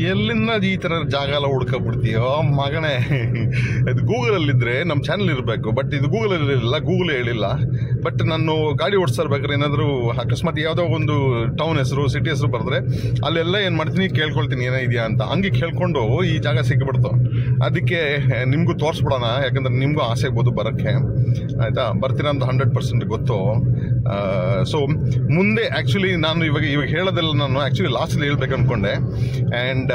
ಎಲ್ಲಿಂದ ಈ ಥರ ಜಾಗ ಎಲ್ಲ ಹುಡ್ಕೊಬಿಡ್ತೀಯೋ ಮಗನೇ. ಇದು ಗೂಗಲಲ್ಲಿದ್ದರೆ ನಮ್ಮ ಚಾನಲ್ ಇರಬೇಕು, ಬಟ್ ಇದು ಗೂಗಲಲ್ಲಿ ಇರಲಿಲ್ಲ, ಗೂಗಲ್ ಹೇಳಿಲ್ಲ. ಬಟ್ ನಾನು ಗಾಡಿ ಓಡಿಸ್ತಿರ್ಬೇಕಾದ್ರೆ ಏನಾದರೂ ಅಕಸ್ಮಾತ್ ಯಾವುದೋ ಒಂದು ಟೌನ್ ಹೆಸರು, ಸಿಟಿ ಹೆಸರು ಬರೆದ್ರೆ ಅಲ್ಲೆಲ್ಲ ಏನು ಮಾಡ್ತೀನಿ, ಕೇಳ್ಕೊಳ್ತೀನಿ ಏನೋ ಇದೆಯಾ ಅಂತ. ಹಂಗೆ ಕೇಳ್ಕೊಂಡು ಈ ಜಾಗ ಸಿಕ್ಕಿಬಿಡ್ತು. ಅದಕ್ಕೆ ನಿಮಗೂ ತೋರಿಸ್ಬಿಡೋಣ, ಯಾಕಂದ್ರೆ ನಿಮಗೂ ಆಸೆ ಆಗ್ಬೋದು ಬರೋಕ್ಕೆ. ಆಯಿತಾ, ಬರ್ತೀರಾ ಅಂತ 100% ಗೊತ್ತು. ಸೊ ಮುಂದೆ ಆ್ಯಕ್ಚುಲಿ ನಾನು ಇವಾಗ ಹೇಳೋದೆಲ್ಲ ನಾನು ಆ್ಯಕ್ಚುಲಿ ಲಾಸ್ಟಲ್ಲಿ ಹೇಳ್ಬೇಕು ಅಂದ್ಕೊಂಡೆ. ಆ್ಯಂಡ್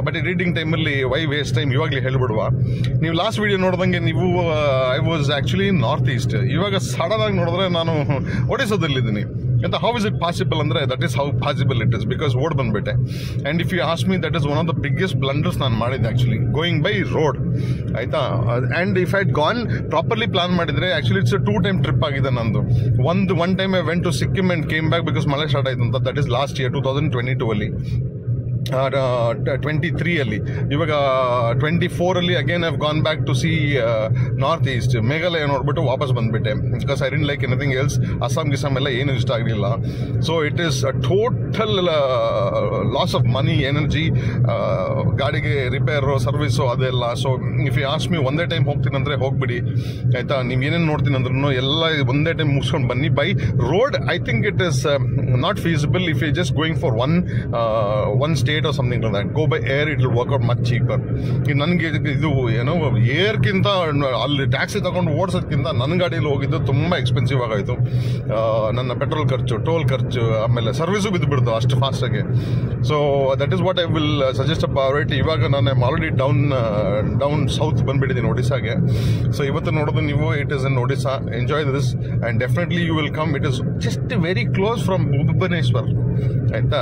ಬಟ್ ರೀಡಿಂಗ್ ಟೈಮಲ್ಲಿ ವೈ ವೇಸ್ಟ್ ಟೈಮ್, ಇವಾಗಲೇ ಹೇಳ್ಬಿಡುವ. ನೀವು ಲಾಸ್ಟ್ ವೀಡಿಯೋ ನೋಡ್ದಂಗೆ ನೀವು I was actually north east. ಇವಾಗ ಸಡನ್ ಆಗಿ ನೋಡಿದ್ರೆ ನಾನು ಒಡಿಸ್ಸಾದಲ್ಲಿದ್ದೀನಿ ಅಂತ. ಹೌ ಇಸ್ ಇಟ್ ಪಾಸಿಬಲ್ ಅಂದರೆ that is how possible it is, because ಓಡ್ ಬಂದುಬಿಟ್ಟೆ. And if you ask me, that is one of the biggest blunders ನಾನು ಮಾಡಿದ್ದೆ ಆ್ಯಕ್ಚುಲಿ, ಗೋಯಿಂಗ್ ಬೈ ರೋಡ್. ಆಯಿತಾ, and if I gone properly plan ಮಾಡಿದರೆ actually it's 2 time trip ಆಗಿದೆ ನಂದು. One time I went to Sikkim and came back because ಮಳೆ start ಆಯಿತು ಅಂತ. That is last year 2022 ಅಲ್ಲಿ, 23 ಅಲ್ಲಿ. ಇವಾಗ 24 ಅಲ್ಲಿ again I've gone back to see north east, Meghalaya ನೋಡ್ಬಿಟ್ಟು ವಾಪಸ್ ಬಂದ್ಬಿಟ್ಟೆ. Because I didn't like anything else. Assam ಗಿಸ್ಸಾಂ ಎಲ್ಲ ಏನು ಇಷ್ಟ ಆಗಲಿಲ್ಲ. So it is a total loss of money, energy, ಗಾಡಿಗೆ ರಿಪೇರು, ಸರ್ವಿಸು ಅದೆಲ್ಲ. So if you ask me, ಒಂದೇ ಟೈಮ್ ಹೋಗ್ತೀನಿ ಅಂದರೆ ಹೋಗ್ಬಿಡಿ. ಆಯಿತಾ, ನೀವು ಏನೇನು ನೋಡ್ತೀನಿ ಅಂದ್ರೂ ಎಲ್ಲ ಒಂದೇ ಟೈಮ್ ಮುಗಿಸ್ಕೊಂಡು ಬನ್ನಿ. By road I think it is not feasible if you just going for one state or something like that. Go by air, it will work out much cheaper. ನನಗೆ ಇದು ಏನೋ ಏರ್ಗಿಂತ ಅಲ್ಲಿ ಟ್ಯಾಕ್ಸಿ ತಗೊಂಡು ಓಡಿಸೋದಕ್ಕಿಂತ ನನ್ನ ಗಾಡಿಯಲ್ಲಿ ಹೋಗಿದ್ದು ತುಂಬ ಎಕ್ಸ್ಪೆನ್ಸಿವ್ ಆಗಾಯಿತು. ನನ್ನ ಪೆಟ್ರೋಲ್ ಖರ್ಚು, ಟೋಲ್ ಖರ್ಚು, ಆಮೇಲೆ ಸರ್ವಿಸು ಬಿದ್ದುಬಿಡ್ತು ಅಷ್ಟು ಫಾಸ್ಟಾಗಿ. So that is what I will suggest a priority. ಇವಾಗ ನಾನು ಆಲ್ರೆಡಿ ಡೌನ್ ಸೌತ್ ಬಂದುಬಿಟ್ಟಿದ್ದೀನಿ ಒಡಿಸ್ಸಾಗೆ. ಸೊ ಇವತ್ತು ನೋಡೋದು ನೀವು, it is in Odisha. Enjoy this and definitely you will come. It is just very close from Bhubaneswar. ಆಯಿತಾ,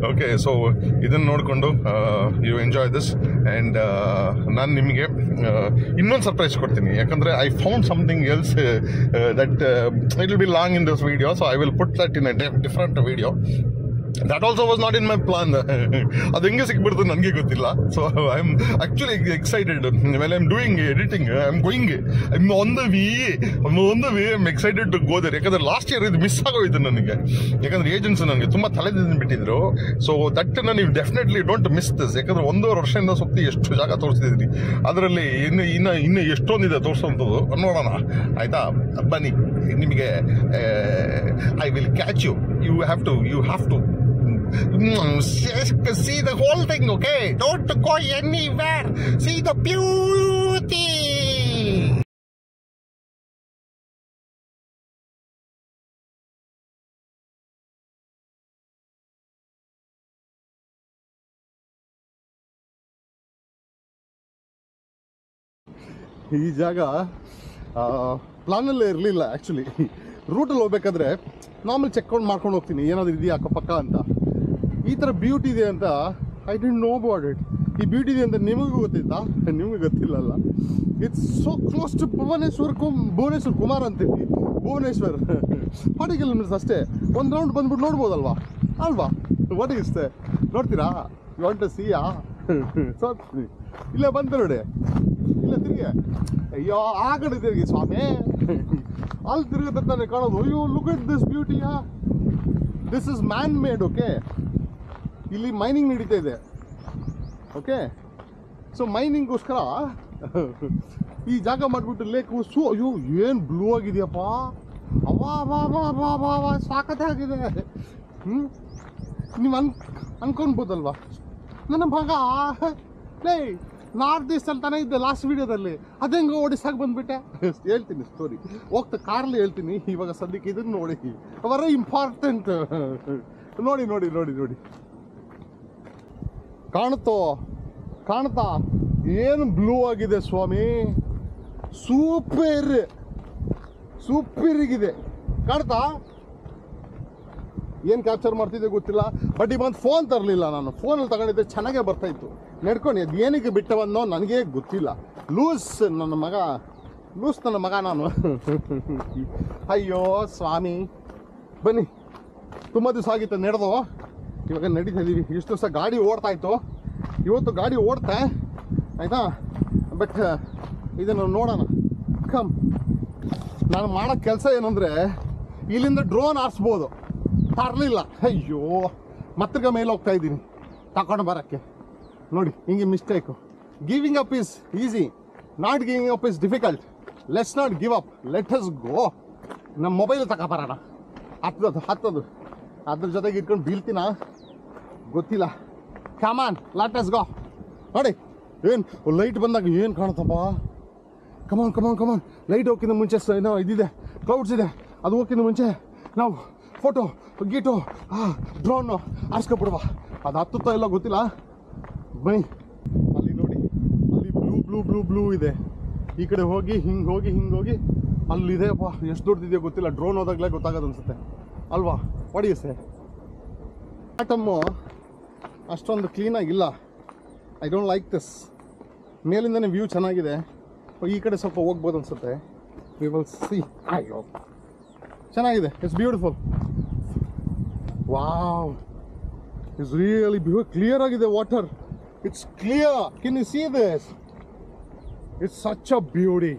ಓಕೆ. ಸೊ ಇದನ್ನು ನೋಡಿಕೊಂಡು ಯು ಎಂಜಾಯ್ ದಿಸ್. ಆ್ಯಂಡ್ ನಾನು ನಿಮಗೆ ಇನ್ನೊಂದು ಸರ್ಪ್ರೈಸ್ ಕೊಡ್ತೀನಿ, ಯಾಕಂದರೆ I found something else that it will be long in this video. So I will put that in a different video. That also was not in my plan. ಅದು ಹೆಂಗೆ ಸಿಕ್ಬಿಡ್ತು ನನಗೆ ಗೊತ್ತಿಲ್ಲ. So I am actually excited. Well I am doing editing, I am going, I am on the way, I am excited to go there. ಯಾಕಂದರೆ last year ಇದು miss ಆಗೋಯ್ತು ನನಗೆ, ಯಾಕಂದರೆ ಏಜೆನ್ಸ್ ನನಗೆ ತುಂಬ ತಲೆದಿಂದ ಬಿಟ್ಟಿದ್ರು. ಸೊ ದಟ್ ನೀವು ಡೆಫಿನೆಟ್ಲಿ ಡೋಂಟ್ ಮಿಸ್ ದಿಸ್. ಯಾಕಂದರೆ 1.5 ವರ್ಷದಿಂದ ಸುತ್ತಿ ಎಷ್ಟು ಜಾಗ ತೋರಿಸ್ತಿದ್ದೀನಿ, ಅದರಲ್ಲಿ ಇನ್ನು ಎಷ್ಟೊಂದಿದೆ ತೋರಿಸೋವಂಥದ್ದು. ನೋಡೋಣ, ಆಯಿತಾ, ಬನ್ನಿ. ನಿಮಗೆ I will catch you. You have to see the whole thing, okay? Don't go anywhere. See the beauty. ಈ ಜಾಗ ಪ್ಲಾನಲ್ಲೇ ಇರಲಿಲ್ಲ ಆ್ಯಕ್ಚುಲಿ. ರೂಟಲ್ಲಿ ಹೋಗ್ಬೇಕಾದ್ರೆ ನಾರ್ಮಲ್ ಚೆಕ್ಔಟ್ ಮಾಡ್ಕೊಂಡು ಹೋಗ್ತೀನಿ, ಏನಾದರೂ ಇದೆಯಾ ಅಕ್ಕಪಕ್ಕ ಅಂತ. ಈ ಥರ ಬ್ಯೂಟಿ ಇದೆ ಅಂತ I didn't know about it. ಈ ಬ್ಯೂಟಿ ಇದೆ ಅಂತ ನಿಮಗೂ ಗೊತ್ತಿತ್ತಾ? ನಿಮಗೆ ಗೊತ್ತಿಲ್ಲಲ್ಲ. It's so close to Bhuvneshwar Kumar ಅಂತೀವಿ. ಭುವನೇಶ್ವರ್ 40 ಕಿಲೋಮೀಟರ್ಸ್ ಅಷ್ಟೇ. ಒಂದು ರೌಂಡ್ ಬಂದ್ಬಿಟ್ಟು ನೋಡ್ಬೋದಲ್ವಾ? ಅಲ್ವಾ? ವಾಟ್ ಈಸ್ ನೋಡ್ತೀರಾ? You want to see? So ಇಲ್ಲೇ ಬಂತು ನೋಡಿ, ಇಲ್ಲ ತಿರುಗಿ. ಅಯ್ಯೋ ಆ ಕಡೆ ತಿರುಗಿ ಸ್ವಾಮಿ, ಅಲ್ಲಿ ತಿರುಗುತ್ತೆ ತಾನೇ ಕಾಣೋದು. ಅಯ್ಯೋ ಲುಕ್ ಎಟ್ ದಿಸ್ ಬ್ಯೂಟಿಯಾ, this is man made. Okay, ಇಲ್ಲಿ ಮೈನಿಂಗ್ ನಡೀತಾ ಇದೆ. ಓಕೆ, ಸೊ ಮೈನಿಂಗ್ಗೋಸ್ಕರ ಈ ಜಾಗ ಮಾಡಿಬಿಟ್ಟು ಲೇಕು. ಅಯ್ಯೋ ಏನು ಬ್ಲೂ ಆಗಿದೆಯಪ್ಪ, ಅವಾ ಸಾಕತ್ತಾಗಿದೆ. ನೀವು ಅನ್ಕೊಳ್ಬೋದಲ್ವಾ, ನನ್ನ ಮಗ ಲೇ ನಾರ್ತ್ ಈಸ್ಟಲ್ಲಿ ತಾನೇ ಇದ್ದೆ ಲಾಸ್ಟ್ ವೀಡಿಯೋದಲ್ಲಿ, ಅದು ಹೆಂಗೆ ಒಡಿಸ್ಸಾಗಿ ಬಂದುಬಿಟ್ಟೆ. ಹೇಳ್ತೀನಿ ಸ್ಟೋರಿ, ಹೋಗ್ತಾ ಕಾರ್ಲಿ ಹೇಳ್ತೀನಿ. ಇವಾಗ ಸದ್ಯಕ್ಕೆ ಇದನ್ನು ನೋಡಿ, ವೆರಿ ಇಂಪಾರ್ಟೆಂಟ್. ನೋಡಿ ನೋಡಿ ನೋಡಿ ನೋಡಿ, ಕಾಣ್ತಾ ಏನು ಬ್ಲೂ ಆಗಿದೆ ಸ್ವಾಮಿ. ಸೂಪರ್ಗಿದೆ, ಕಾಣ್ತಾ? ಏನು ಕ್ಯಾಪ್ಚರ್ ಮಾಡ್ತಿದ್ದೆ ಗೊತ್ತಿಲ್ಲ, ಬಟ್ ಈ ಬಂದು ಫೋನ್ ತರಲಿಲ್ಲ. ನಾನು ಫೋನಲ್ಲಿ ತಗೊಂಡಿದ್ದೆ, ಚೆನ್ನಾಗೇ ಬರ್ತಾಯಿತ್ತು. ನಡ್ಕೊಂಡು ಅದು ಏನಕ್ಕೆ ಬಿಟ್ಟವನ್ನೋ ನನಗೇ ಗೊತ್ತಿಲ್ಲ. ಲೂಸ್ ನನ್ನ ಮಗ ನಾನು. ಅಯ್ಯೋ ಸ್ವಾಮಿ, ಬನ್ನಿ. ತುಂಬ ದಿವಸ ಆಗಿತ್ತು ನಡೆದು, ಇವಾಗ ನಡೀತಾ ಇದ್ದೀವಿ. ಇಷ್ಟು ದಿವಸ ಗಾಡಿ ಓಡ್ತಾಯಿತ್ತು, ಇವತ್ತು ಗಾಡಿ ಓಡ್ತೆ, ಆಯಿತಾ. ಬಟ್ ಇದನ್ನು ನೋಡೋಣ. ಕಮ್, ನಾನು ಮಾಡೋ ಕೆಲಸ ಏನಂದರೆ ಇಲ್ಲಿಂದ ಡ್ರೋನ್ ಆರಿಸ್ಬೋದು. ತರಲಿಲ್ಲ. ಅಯ್ಯೋ ಮತ್ತಿರ್ಗ ಮೇಲೆ ಹೋಗ್ತಾ ಇದ್ದೀನಿ ತಗೊಂಡು ಬರೋಕ್ಕೆ. ನೋಡಿ ಹಿಂಗೆ mistake. Giving up is easy, not giving up is difficult. Let's not give up, let us go. ನಮ್ಮ ಮೊಬೈಲ್ ತಗೊಬರೋಣ, ಹತ್ತದು ಅದ್ರ ಜೊತೆಗೆ ಇಟ್ಕೊಂಡು ಬೀಳ್ತೀನ ಗೊತ್ತಿಲ್ಲ. ಕಮಾನ್ ಲೆಟ್ ಅಸ್ ಗೋ. ನೋಡಿ ಏನು ಲೈಟ್ ಬಂದಾಗ ಏನು ಕಾಣುತ್ತಪ್ಪ. ಕಮಾನ್ ಕಮಾನ್ ಕಮಾನ್. ಲೈಟ್ ಹೋಗಿಂತ ಮುಂಚೆ ಏನೋ ಇದಿದೆ, ಕ್ಲೌಡ್ಸ್ ಇದೆ, ಅದು ಹೋಗಿಂತ ಮುಂಚೆ ನಾವು ಫೋಟೋ ಗೀಟು ಡ್ರೋನು ಆರಿಸ್ಕೊಬಿಡುವ. ಅದು ಹತ್ತುತ್ತಾ ಇಲ್ಲ ಗೊತ್ತಿಲ್ಲ. ಬನ್ನಿ, ಅಲ್ಲಿ ನೋಡಿ, ಅಲ್ಲಿ ಬ್ಲೂ ಬ್ಲೂ ಬ್ಲೂ ಬ್ಲೂ ಇದೆ. ಈ ಕಡೆ ಹೋಗಿ ಹಿಂಗೆ ಅಲ್ಲಿದೆ ಅಪ್ಪ. ಎಷ್ಟು ದೊಡ್ಡದಿದೆಯೋ ಗೊತ್ತಿಲ್ಲ, ಡ್ರೋನ್ ಹೋದಾಗಲೇ ಗೊತ್ತಾಗೋದು ಅನ್ಸುತ್ತೆ ಅಲ್ವಾ? ಹೊಡಿಯುತ್ತೆ. ಆಟಮ್ಮು ಅಷ್ಟೊಂದು ಕ್ಲೀನಾಗಿಲ್ಲ. I don't like this. ಮೇಲಿಂದನೇ ವ್ಯೂ ಚೆನ್ನಾಗಿದೆ, ಈ ಕಡೆ ಸ್ವಲ್ಪ ಹೋಗ್ಬೋದು ಅನ್ಸುತ್ತೆ. We will see. ಅಯ್ಯೋ ಚೆನ್ನಾಗಿದೆ, it's beautiful. Wow, it's really clear ಆಗಿದೆ water. It's clear. Can you see this? It's such a beauty.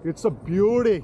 It's a beauty.